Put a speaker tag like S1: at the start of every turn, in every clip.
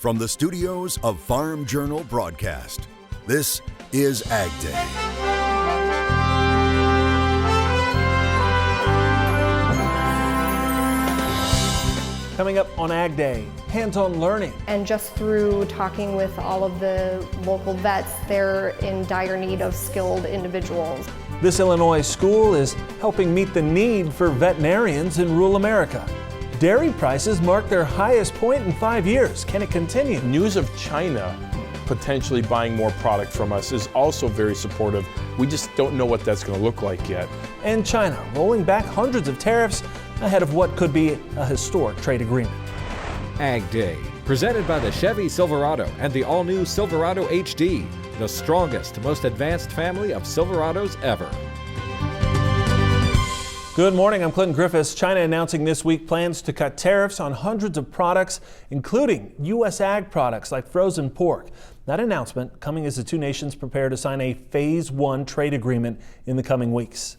S1: From the studios of Farm Journal Broadcast, this is AgDay.
S2: Coming up on AgDay, hands-on learning.
S3: And just through talking with all of the local vets, they're in dire need of skilled individuals.
S2: This Illinois school is helping meet the need for veterinarians in rural America. Dairy prices mark their highest point in 5 years. Can it continue?
S4: News of China potentially buying more product from us is also very supportive. We just don't know what that's going to look like yet.
S2: And China rolling back hundreds of tariffs ahead of what could be a historic trade agreement.
S5: AgDay, presented by the Chevy Silverado and the all-new Silverado HD, the strongest, most advanced family of Silverados ever.
S2: Good morning, I'm Clinton Griffiths. China announcing this week plans to cut tariffs on hundreds of products, including U.S. ag products like frozen pork. That announcement coming as the two nations prepare to sign a Phase 1 trade agreement in the coming weeks.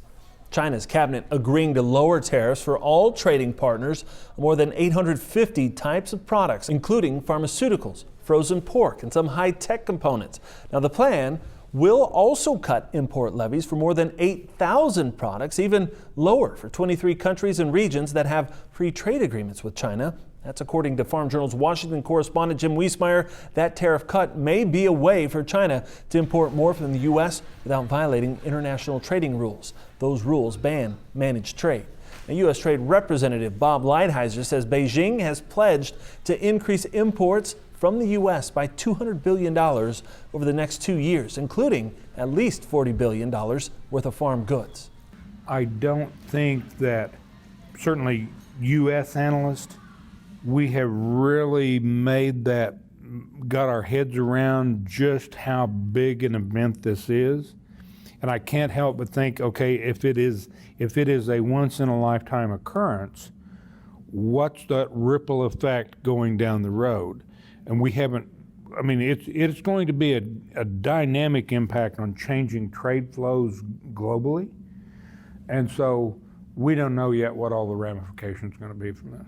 S2: China's cabinet agreeing to lower tariffs for all trading partners on more than 850 types of products, including pharmaceuticals, frozen pork, and some high-tech components. Now, the plan will also cut import levies for more than 8,000 products, even lower for 23 countries and regions that have free trade agreements with China. That's according to Farm Journal's Washington correspondent Jim Wiesmeyer. That tariff cut may be a way for China to import more from the U.S. without violating international trading rules. Those rules ban managed trade. Now, U.S. Trade Representative Bob Lighthizer says Beijing has pledged to increase imports from the U.S. by $200 billion over the next 2 years, including at least $40 billion worth of farm goods.
S6: I don't think that, certainly U.S. analysts, we have really got our heads around just how big an event this is. And I can't help but think, okay, if it is a once in a lifetime occurrence, what's that ripple effect going down the road? And we haven't, I mean, it's going to be a dynamic impact on changing trade flows globally. And so we don't know yet what all the ramifications are going to be from this.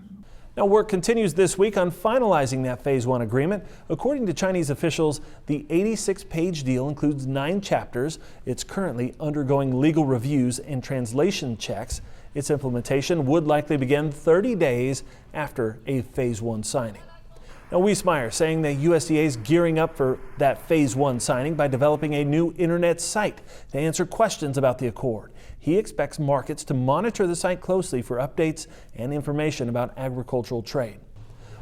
S2: Now, work continues this week on finalizing that Phase 1 agreement. According to Chinese officials, the 86-page deal includes 9 chapters. It's currently undergoing legal reviews and translation checks. Its implementation would likely begin 30 days after a Phase 1 signing. Now, Wiesmeyer saying the USDA is gearing up for that Phase 1 signing by developing a new internet site to answer questions about the accord. He expects markets to monitor the site closely for updates and information about agricultural trade.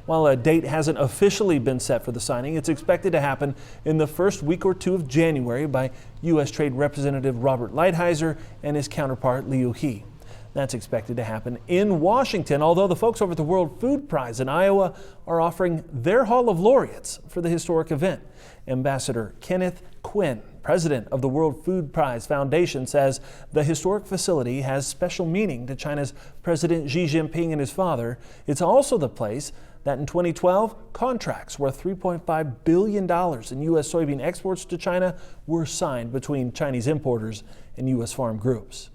S2: While a date hasn't officially been set for the signing, it's expected to happen in the first week or two of January by U.S. Trade Representative Robert Lighthizer and his counterpart Liu He. That's expected to happen in Washington, although the folks over at the World Food Prize in Iowa are offering their Hall of Laureates for the historic event. Ambassador Kenneth Quinn, president of the World Food Prize Foundation, says the historic facility has special meaning to China's President Xi Jinping and his father. It's also the place that in 2012, contracts worth $3.5 billion in U.S. soybean exports to China were signed between Chinese importers and U.S. farm groups.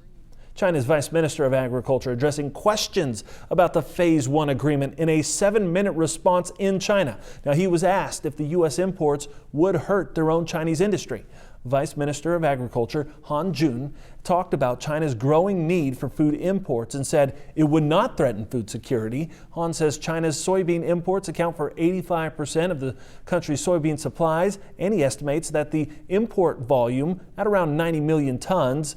S2: China's Vice Minister of Agriculture addressing questions about the Phase 1 agreement in a 7-minute response in China. Now, he was asked if the U.S. imports would hurt their own Chinese industry. Vice Minister of Agriculture Han Jun talked about China's growing need for food imports and said it would not threaten food security. Han says China's soybean imports account for 85% of the country's soybean supplies, and he estimates that the import volume at around 90 million tons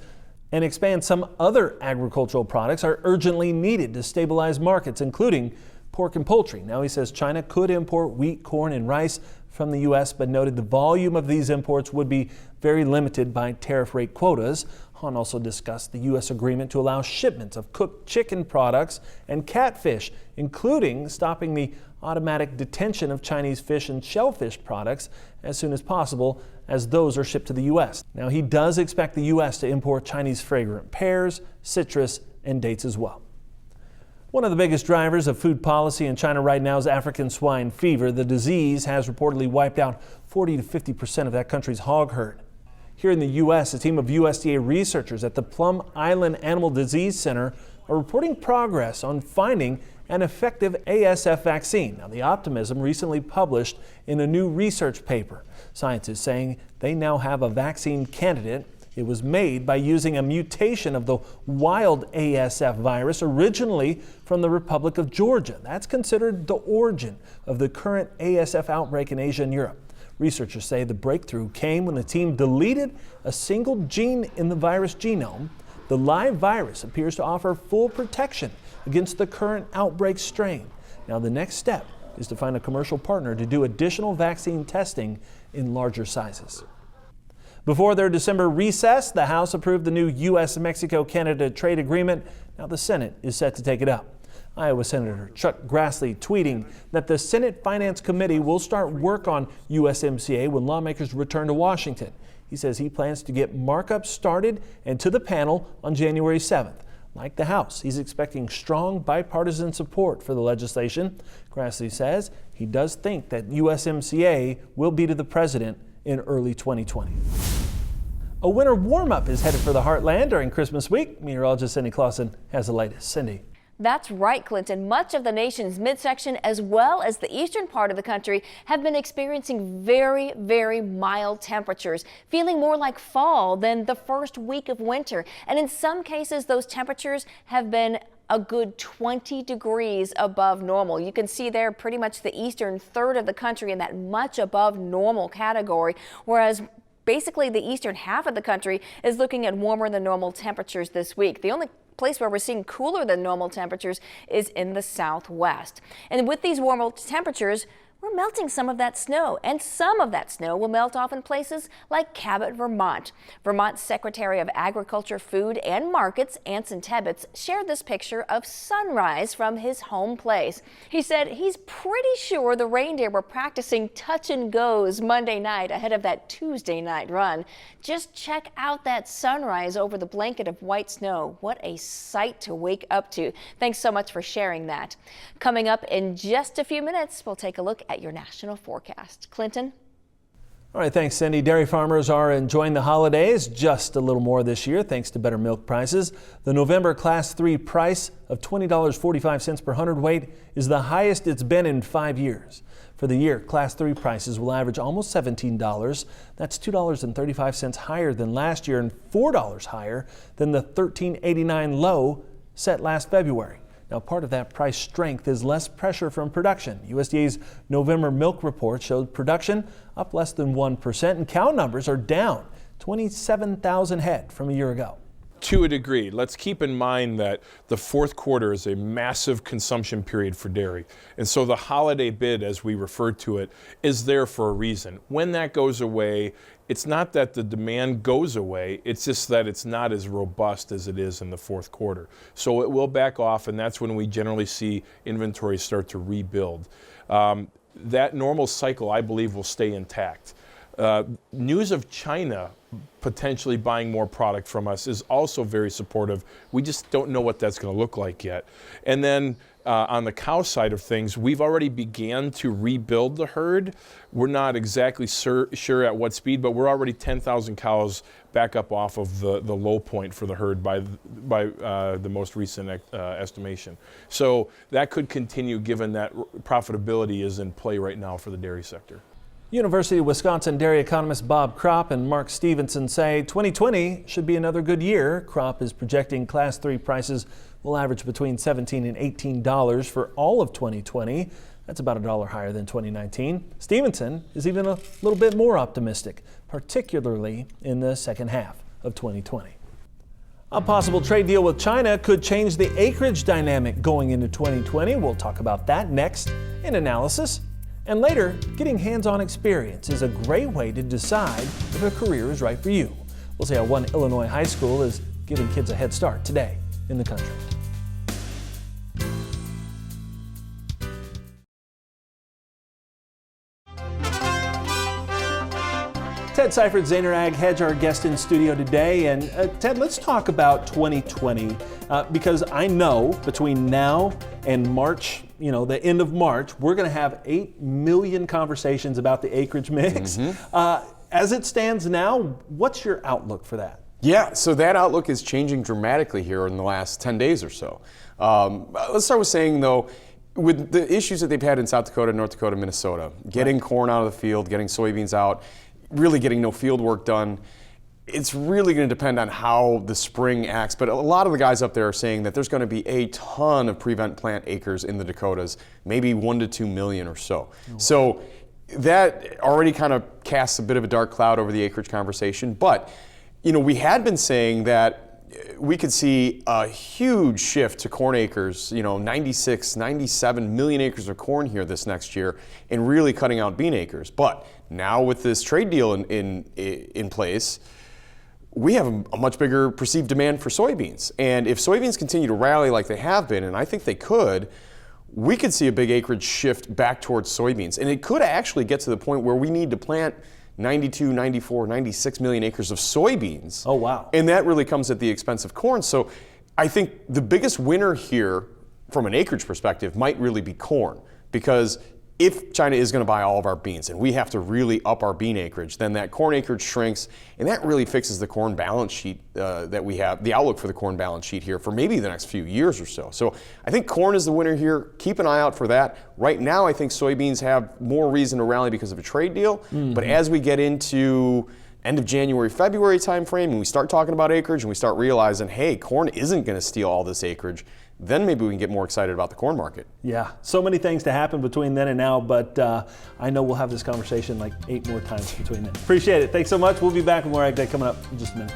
S2: and expand some other agricultural products are urgently needed to stabilize markets, including pork and poultry. Now, he says China could import wheat, corn, and rice from the U.S., but noted the volume of these imports would be very limited by tariff rate quotas. Han also discussed the U.S. agreement to allow shipments of cooked chicken products and catfish, including stopping the automatic detention of Chinese fish and shellfish products as soon as possible as those are shipped to the U.S. Now, he does expect the U.S. to import Chinese fragrant pears, citrus, and dates as well. One of the biggest drivers of food policy in China right now is African swine fever. The disease has reportedly wiped out 40 to 50% of that country's hog herd. Here in the U.S., a team of USDA researchers at the Plum Island Animal Disease Center are reporting progress on finding an effective ASF vaccine. Now, the optimism recently published in a new research paper. Scientists saying they now have a vaccine candidate. It was made by using a mutation of the wild ASF virus originally from the Republic of Georgia. That's considered the origin of the current ASF outbreak in Asia and Europe. Researchers say the breakthrough came when the team deleted a single gene in the virus genome. The live virus appears to offer full protection against the current outbreak strain. Now, the next step is to find a commercial partner to do additional vaccine testing in larger sizes. Before their December recess, the House approved the new U.S.-Mexico-Canada trade agreement. Now the Senate is set to take it up. Iowa Senator Chuck Grassley tweeting that the Senate Finance Committee will start work on USMCA when lawmakers return to Washington. He says he plans to get markups started and to the panel on January 7th. Like the House, he's expecting strong bipartisan support for the legislation. Grassley says he does think that USMCA will be to the president in early 2020. A winter warm-up is headed for the heartland during Christmas week. Meteorologist Cindy Clausen has the latest. Cindy.
S7: That's right, Clinton. Much of the nation's midsection as well as the eastern part of the country have been experiencing very, very mild temperatures, feeling more like fall than the first week of winter. And in some cases, those temperatures have been a good 20 degrees above normal. You can see there pretty much the eastern third of the country in that much above normal category, whereas basically the eastern half of the country is looking at warmer than normal temperatures this week. The only place where we're seeing cooler than normal temperatures is in the southwest. And with these warmer temperatures, we're melting some of that snow, and some of that snow will melt off in places like Cabot, Vermont. Vermont's Secretary of Agriculture, Food and Markets, Anson Tebbets, shared this picture of sunrise from his home place. He said he's pretty sure the reindeer were practicing touch and goes Monday night ahead of that Tuesday night run. Just check out that sunrise over the blanket of white snow. What a sight to wake up to. Thanks so much for sharing that. Coming up in just a few minutes, we'll take a look at your national forecast. Clinton?
S2: All right, thanks, Cindy. Dairy farmers are enjoying the holidays just a little more this year thanks to better milk prices. The November Class 3 price of $20.45 per hundredweight is the highest it's been in 5 years. For the year, Class 3 prices will average almost $17. That's $2.35 higher than last year and $4 higher than the $13.89 low set last February. Now, part of that price strength is less pressure from production. USDA's November milk report showed production up less than 1%, and cow numbers are down 27,000 head from a year ago.
S4: To a degree. Let's keep in mind that the fourth quarter is a massive consumption period for dairy. And so the holiday bid, as we refer to it, is there for a reason. When that goes away, it's not that the demand goes away, it's just that it's not as robust as it is in the fourth quarter. So it will back off, and that's when we generally see inventories start to rebuild. That normal cycle, I believe, will stay intact. News of China potentially buying more product from us is also very supportive. We just don't know what that's going to look like yet. And then on the cow side of things, we've already began to rebuild the herd. We're not exactly sure at what speed, but we're already 10,000 cows back up off of the low point for the herd by the most recent estimation. So that could continue given that profitability is in play right now for the dairy sector.
S2: University of Wisconsin dairy economists Bob Kropp and Mark Stevenson say 2020 should be another good year. Kropp is projecting Class 3 prices will average between $17 and $18 for all of 2020. That's about $1 higher than 2019. Stevenson is even a little bit more optimistic, particularly in the second half of 2020. A possible trade deal with China could change the acreage dynamic going into 2020. We'll talk about that next in Analysis. And later, getting hands-on experience is a great way to decide if a career is right for you. We'll see how one Illinois high school is giving kids a head start today in the country. Ted Seifert, Zaner Ag Hedge, our guest in studio today. And Ted, let's talk about 2020 because I know between now and March, the end of March, we're going to have 8 million conversations about the acreage mix. As it stands now, what's your outlook for that?
S8: Yeah, so that outlook is changing dramatically here in the last 10 days or so. Let's start with saying, though, with the issues that they've had in South Dakota, North Dakota, Minnesota, getting corn out of the field, getting soybeans out, really getting no field work done, it's really going to depend on how the spring acts. But a lot of the guys up there are saying that there's going to be a ton of prevent plant acres in the Dakotas, maybe 1 to 2 million or so. So that already kind of casts a bit of a dark cloud over the acreage conversation. But we had been saying that we could see a huge shift to corn acres, 96, 97 million acres of corn here this next year, and really cutting out bean acres. But now with this trade deal in place, we have a much bigger perceived demand for soybeans. And if soybeans continue to rally like they have been, and I think they could, we could see a big acreage shift back towards soybeans. And it could actually get to the point where we need to plant 92, 94, 96 million acres of soybeans.
S2: Oh, wow.
S8: And that really comes at the expense of corn. So I think the biggest winner here from an acreage perspective might really be corn, because if China is going to buy all of our beans and we have to really up our bean acreage, then that corn acreage shrinks, and that really fixes the corn balance sheet that we have, the outlook for the corn balance sheet here for maybe the next few years or so. So I think corn is the winner here. Keep an eye out for that. Right now, I think soybeans have more reason to rally because of a trade deal, but as we get into end of January, February timeframe, and we start talking about acreage and we start realizing, hey, corn isn't going to steal all this acreage, then maybe we can get more excited about the corn market.
S2: Yeah, so many things to happen between then and now, but I know we'll have this conversation like 8 more times between then. Appreciate it. Thanks so much. We'll be back with more AgDay coming up in just a minute.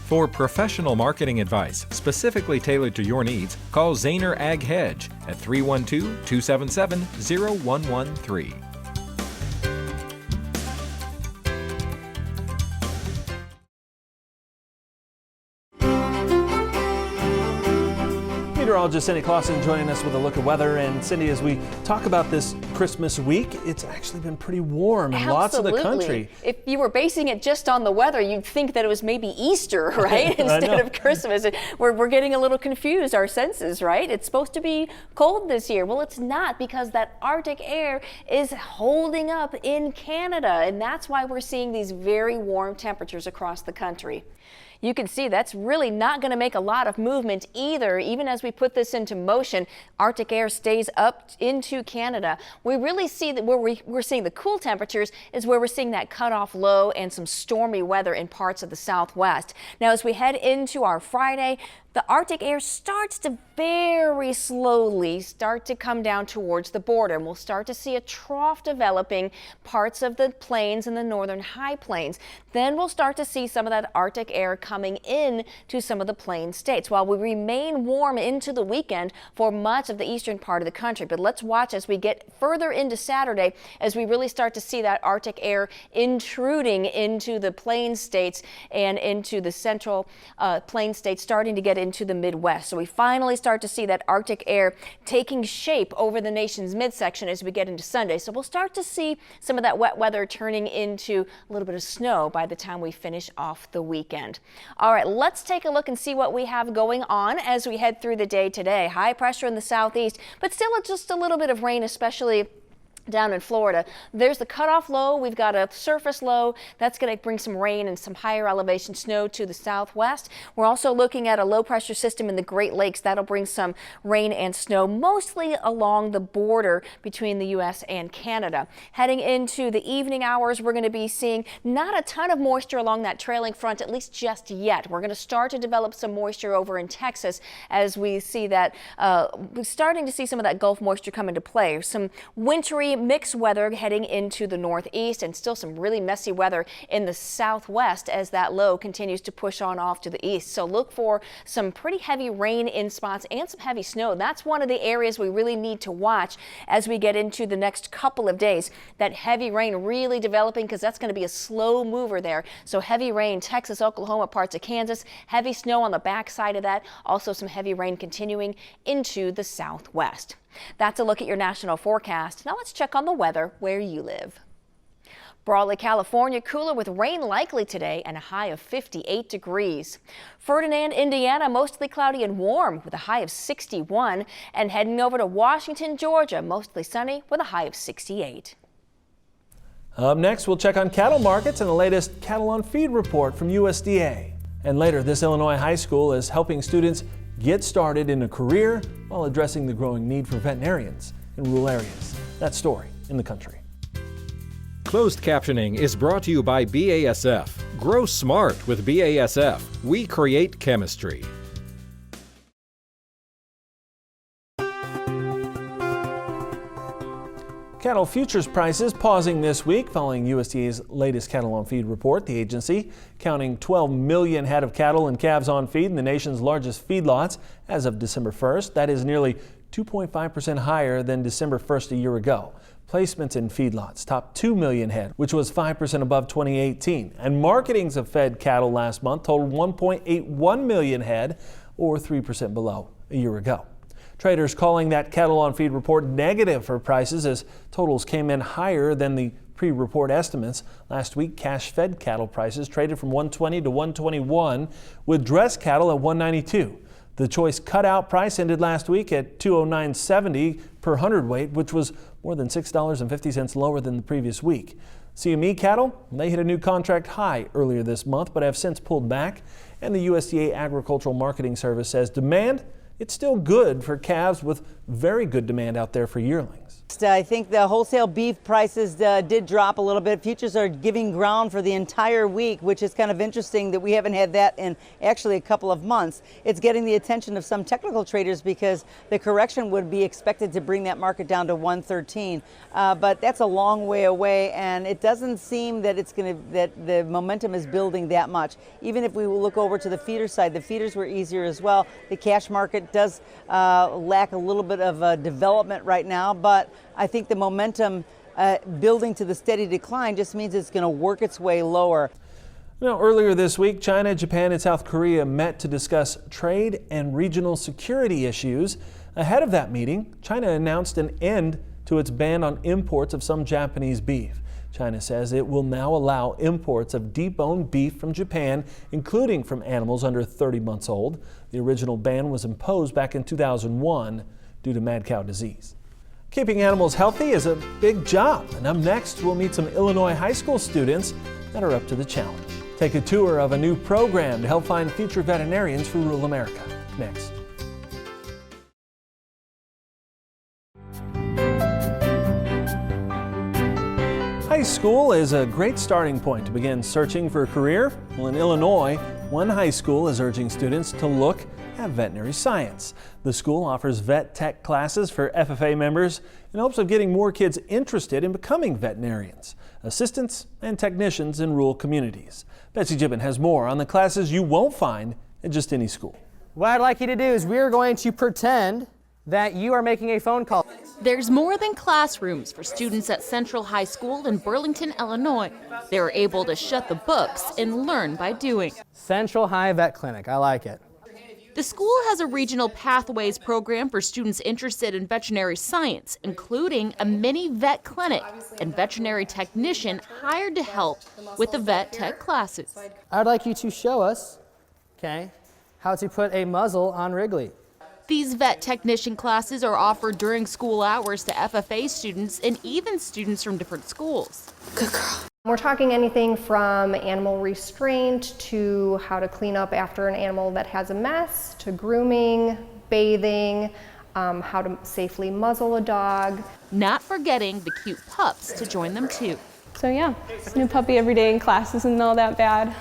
S5: For professional marketing advice specifically tailored to your needs, call Zaner Ag Hedge at 312-277-0113.
S2: Meteorologist Cindy Clausen joining us with a look at weather. And Cindy, as we talk about this Christmas week, it's actually been pretty warm in lots of the country.
S7: If you were basing it just on the weather, you'd think that it was maybe Easter, right? Instead of Christmas. We're getting a little confused, our senses, right? It's supposed to be cold this year. Well, it's not, because that Arctic air is holding up in Canada, and that's why we're seeing these very warm temperatures across the country. You can see that's really not going to make a lot of movement either. Even as we put this into motion, Arctic air stays up into Canada. We really see that where we're seeing the cool temperatures is where we're seeing that cutoff low and some stormy weather in parts of the southwest. Now, as we head into our Friday, the Arctic air starts to very slowly start to come down towards the border, and we'll start to see a trough developing parts of the plains and the northern high plains. Then we'll start to see some of that Arctic air coming in to some of the plain states while we remain warm into the weekend for much of the eastern part of the country. But let's watch as we get further into Saturday, as we really start to see that Arctic air intruding into the plain states and into the central plain states, starting to get into the Midwest. So we finally start to see that Arctic air taking shape over the nation's midsection as we get into Sunday. So we'll start to see some of that wet weather turning into a little bit of snow by the time we finish off the weekend. All right, let's take a look and see what we have going on as we head through the day today. High pressure in the southeast, but still just a little bit of rain, especially down in Florida. There's the cutoff low. We've got a surface low that's going to bring some rain and some higher elevation snow to the southwest. We're also looking at a low pressure system in the Great Lakes. That'll bring some rain and snow mostly along the border between the U.S. and Canada. Heading into the evening hours, we're going to be seeing not a ton of moisture along that trailing front, at least just yet. We're going to start to develop some moisture over in Texas as we see that we're starting to see some of that Gulf moisture come into play. Some wintry mixed weather heading into the northeast, and still some really messy weather in the southwest as that low continues to push on off to the east. So look for some pretty heavy rain in spots and some heavy snow. That's one of the areas we really need to watch as we get into the next couple of days. That heavy rain really developing, because that's going to be a slow mover there. So heavy rain, Texas, Oklahoma, parts of Kansas, heavy snow on the backside of that. Also some heavy rain continuing into the southwest. That's a look at your national forecast. Now let's check on the weather where you live. Brawley, California, cooler with rain likely today and a high of 58 degrees. Ferdinand, Indiana, mostly cloudy and warm with a high of 61. And heading over to Washington, Georgia, mostly sunny with a high of 68.
S2: Up next, we'll check on cattle markets and the latest cattle on feed report from USDA. And later, this Illinois high school is helping students get started in a career while addressing the growing need for veterinarians in rural areas. That story in the country.
S5: Closed captioning is brought to you by BASF. Grow smart with BASF. We create chemistry.
S2: Cattle futures prices pausing this week following USDA's latest cattle on feed report. The agency counting 12 million head of cattle and calves on feed in the nation's largest feedlots as of December 1st. That is nearly 2.5% higher than December 1st a year ago. Placements in feedlots topped 2 million head, which was 5% above 2018. And marketings of fed cattle last month totaled 1.81 million head, or 3% below a year ago. Traders calling that cattle on feed report negative for prices as totals came in higher than the pre-report estimates. Last week, cash fed cattle prices traded from 120 to 121, with dress cattle at 192. The choice cutout price ended last week at $209.70 per hundredweight, which was more than $6.50 lower than the previous week. CME cattle, they hit a new contract high earlier this month, but have since pulled back. And the USDA Agricultural Marketing Service says demand, it's still good for calves, with very good demand out there for yearlings.
S9: I think the wholesale beef prices did drop a little bit. Futures are giving ground for the entire week, which is kind of interesting that we haven't had that in actually a couple of months. It's getting the attention of some technical traders because the correction would be expected to bring that market down to 113. But that's a long way away, and it doesn't seem that that the momentum is building that much. Even if we look over to the feeder side, the feeders were easier as well. The cash market does lack a little bit of development right now, but I think the momentum building to the steady decline just means it's going to work its way lower.
S2: Now, earlier this week, China, Japan, and South Korea met to discuss trade and regional security issues. Ahead of that meeting, China announced an end to its ban on imports of some Japanese beef. China says it will now allow imports of deboned beef from Japan, including from animals under 30 months old. The original ban was imposed back in 2001 due to mad cow disease. Keeping animals healthy is a big job, and up next we'll meet some Illinois high school students that are up to the challenge. Take a tour of a new program to help find future veterinarians for rural America. Next. High school is a great starting point to begin searching for a career. Well, in Illinois, one high school is urging students to look at veterinary science. The school offers vet tech classes for FFA members in hopes of getting more kids interested in becoming veterinarians, assistants, and technicians in rural communities. Betsy Gibbon has more on the classes you won't find at just any school.
S10: What I'd like you to do is we're going to pretend that you are making a phone call.
S11: There's more than classrooms for students at Central High School in Burlington, Illinois. They're able to shut the books and learn by doing.
S10: Central High Vet Clinic, I like it.
S11: The school has a regional pathways program for students interested in veterinary science, including a mini vet clinic and veterinary technician hired to help with the vet tech classes.
S10: I'd like you to show us, how to put a muzzle on Wrigley.
S11: These vet technician classes are offered during school hours to FFA students and even students from different schools.
S3: Good girl. We're talking anything from animal restraint to how to clean up after an animal that has a mess, to grooming, bathing, how to safely muzzle a dog.
S11: Not forgetting the cute pups to join them too.
S12: So yeah, new puppy every day in class isn't all that bad.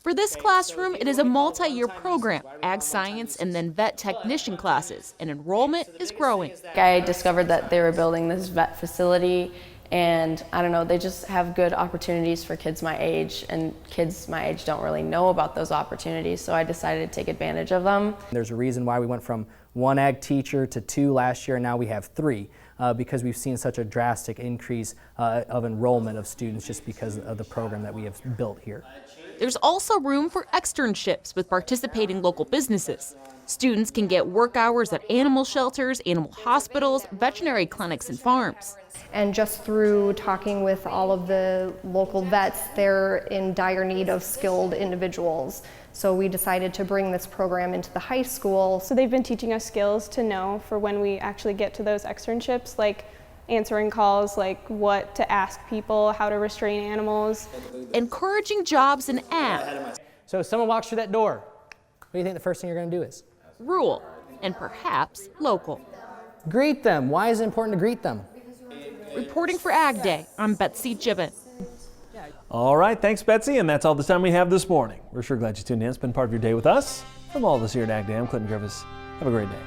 S11: For this classroom, it is a multi-year program, ag science and then vet technician classes, and enrollment is growing.
S13: I discovered that they were building this vet facility, and I don't know, they just have good opportunities for kids my age, and kids my age don't really know about those opportunities, so I decided to take advantage of them.
S10: There's a reason why we went from 1 ag teacher to 2 last year, and now we have 3. Because we've seen such a drastic increase of enrollment of students just because of the program that we have built here.
S11: There's also room for externships with participating local businesses. Students can get work hours at animal shelters, animal hospitals, veterinary clinics, and farms.
S3: And just through talking with all of the local vets, they're in dire need of skilled individuals. So we decided to bring this program into the high school.
S12: So they've been teaching us skills to know for when we actually get to those externships, like answering calls, like what to ask people, how to restrain animals.
S11: Encouraging jobs and add.
S10: So if someone walks through that door, what do you think the first thing you're going to do is?
S11: Rural and perhaps local.
S10: Greet them. Why is it important to greet them?
S11: Reporting for AgDay, I'm Betsy Gibbon.
S2: All right, thanks, Betsy, and that's all the time we have this morning. We're sure glad you tuned in. It's been part of your day with us. From all of us here at AgDay, I'm Clinton Griffiths. Have a great day.